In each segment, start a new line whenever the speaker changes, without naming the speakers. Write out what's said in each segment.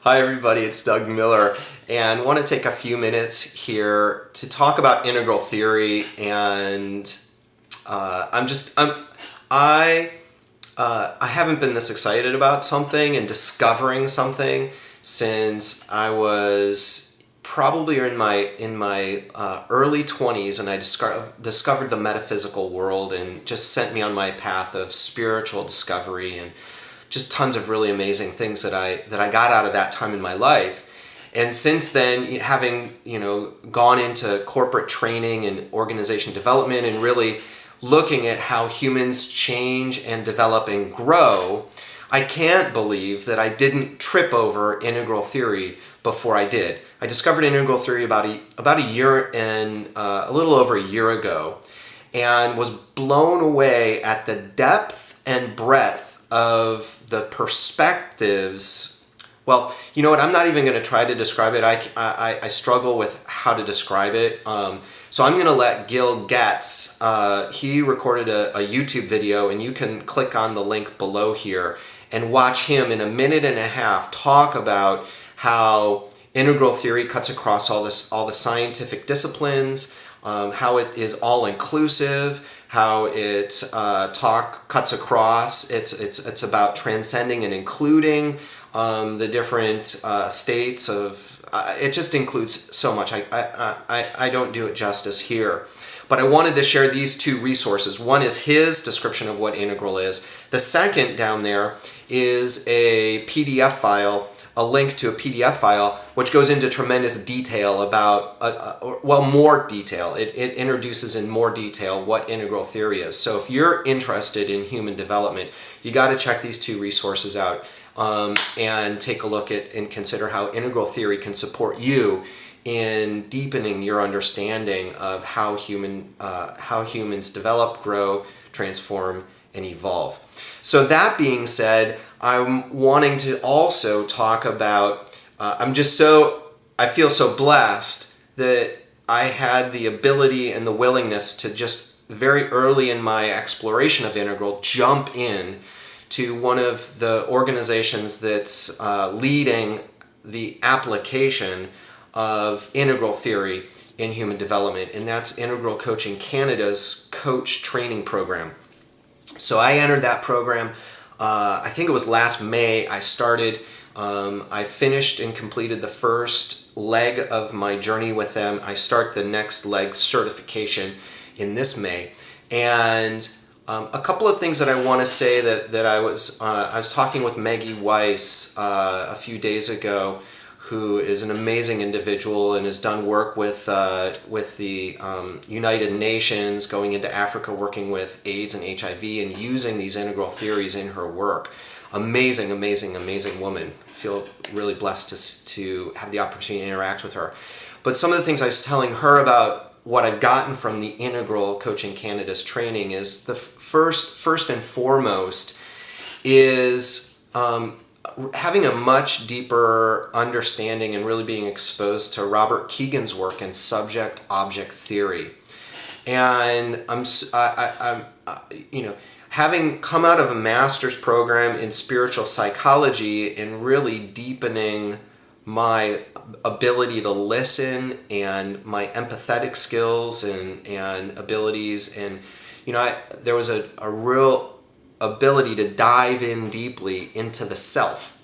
Hi everybody, it's Doug Miller, and I want to take a few minutes here to talk about integral theory. And I haven't been this excited about something and discovering something since I was probably in my early 20s, and I discovered the metaphysical world, and just sent me on my path of spiritual discovery and just tons of really amazing things that I got out of that time in my life. And since then, having gone into corporate training and organization development and really looking at how humans change and develop and grow, I can't believe that I didn't trip over integral theory before I did. I discovered integral theory about a year and a little over a year ago, and was blown away at the depth and breadth of the perspectives. Well, you know what? I'm not even going to try to describe it. I struggle with how to describe it. So I'm going to let Gill, Getz, he recorded a YouTube video, and you can click on the link below here and watch him in a minute and a half talk about how integral theory cuts across all the scientific disciplines, how it is all inclusive, how it cuts across. It's about transcending and including the different states of. It just includes so much. I don't do it justice here, but I wanted to share these two resources. One is his description of what integral is. The second down there is a PDF file, a link to a PDF file, which goes into tremendous detail about, more detail. It introduces in more detail what integral theory is. So if you're interested in human development, you got to check these two resources out and take a look at and consider how integral theory can support you in deepening your understanding of how humans develop, grow, transform, and evolve. So that being said, I'm wanting to also talk about, I feel so blessed that I had the ability and the willingness to just very early in my exploration of integral jump in to one of the organizations that's leading the application of integral theory in human development, and that's Integral Coaching Canada's coach training program. So I entered that program, I think it was last May. I started, I finished and completed the first leg of my journey with them. I start the next leg, certification, in this May. And a couple of things that I want to say that I was talking with Maggie Weiss a few days ago, who is an amazing individual and has done work with the United Nations, going into Africa, working with AIDS and HIV, and using these integral theories in her work. Amazing, amazing, amazing woman. I feel really blessed to have the opportunity to interact with her. But some of the things I was telling her about what I've gotten from the Integral Coaching Canada's training is the first and foremost is having a much deeper understanding and really being exposed to Robert Kegan's work in subject-object theory. And having come out of a master's program in spiritual psychology and really deepening my ability to listen and my empathetic skills and abilities, and there was a real ability to dive in deeply into the self.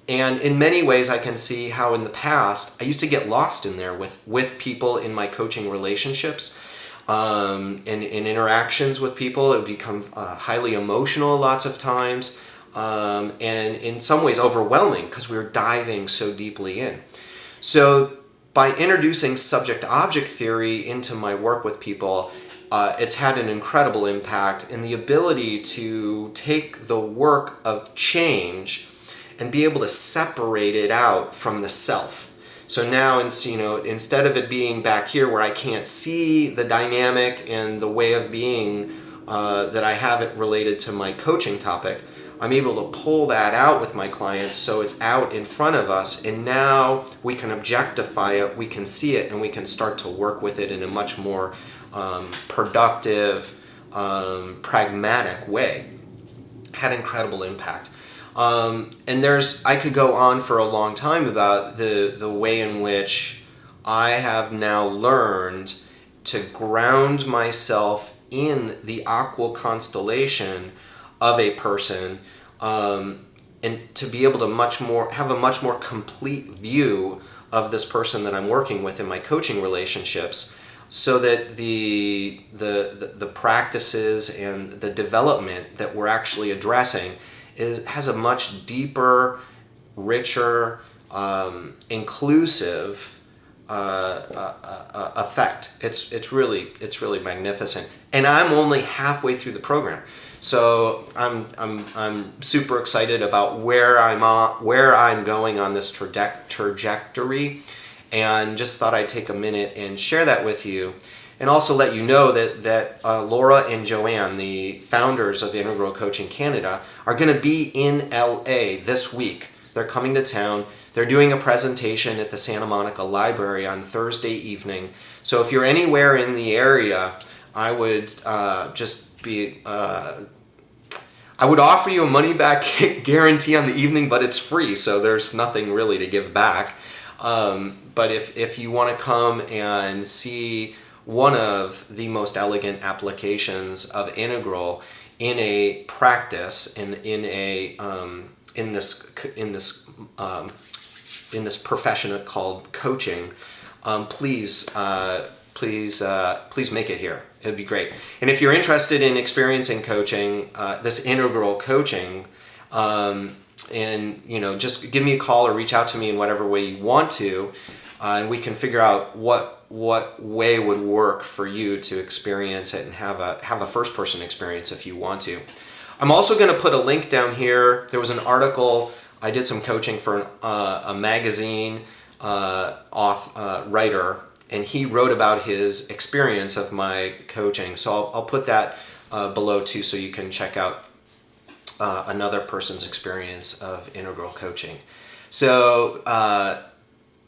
And in many ways I can see how in the past I used to get lost in there with people in my coaching relationships, and in interactions with people. It would become highly emotional lots of times, and in some ways overwhelming because we were diving so deeply in. So by introducing subject-object theory into my work with people, it's had an incredible impact in the ability to take the work of change and be able to separate it out from the self. So now, instead of it being back here where I can't see the dynamic and the way of being that I have it related to my coaching topic, I'm able to pull that out with my clients so it's out in front of us, and now we can objectify it, we can see it, and we can start to work with it in a much more productive, pragmatic way. Had incredible impact. And I could go on for a long time about the way in which I have now learned to ground myself in the aqua constellation of a person, and to be able to have a much more complete view of this person that I'm working with in my coaching relationships, so that the practices and the development that we're actually addressing has a much deeper, richer, inclusive effect. It's really magnificent, and I'm only halfway through the program, so I'm super excited about where I'm going on this trajectory, and just thought I'd take a minute and share that with you, and also let you know that Laura and Joanne, the founders of Integral Coaching Canada, are going to be in LA this week. They're coming to town. They're doing a presentation at the Santa Monica Library on Thursday evening. So if you're anywhere in the area, I would I would offer you a money-back guarantee on the evening, but it's free, so there's nothing really to give back. But if you want to come and see one of the most elegant applications of Integral in a practice, in this profession called coaching, please make it here. It'd be great. And if you're interested in experiencing coaching, this integral coaching, and just give me a call or reach out to me in whatever way you want to, and we can figure out what way would work for you to experience it and have a first person experience if you want to. I'm also going to put a link down here. There was an article. I did some coaching for a magazine writer, and he wrote about his experience of my coaching. So I'll put that below too, so you can check out another person's experience of integral coaching. So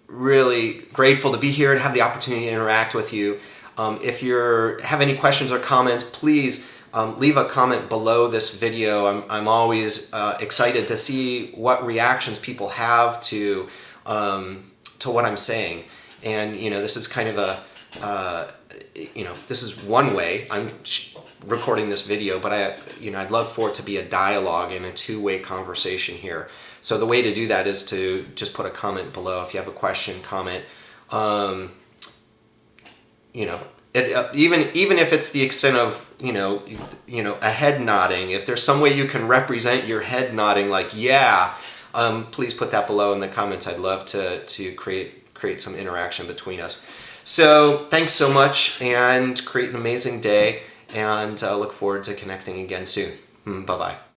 really grateful to be here and have the opportunity to interact with you. If you have any questions or comments, please leave a comment below this video. I'm always excited to see what reactions people have to what I'm saying. And this is kind of this is one way I'm recording this video, but I'd love for it to be a dialogue and a two-way conversation here. So the way to do that is to just put a comment below if you have a question, comment. Even if it's the extent of a head nodding. If there's some way you can represent your head nodding, like yeah, please put that below in the comments. I'd love to create some interaction between us. So thanks so much, and create an amazing day, and look forward to connecting again soon. Bye-bye.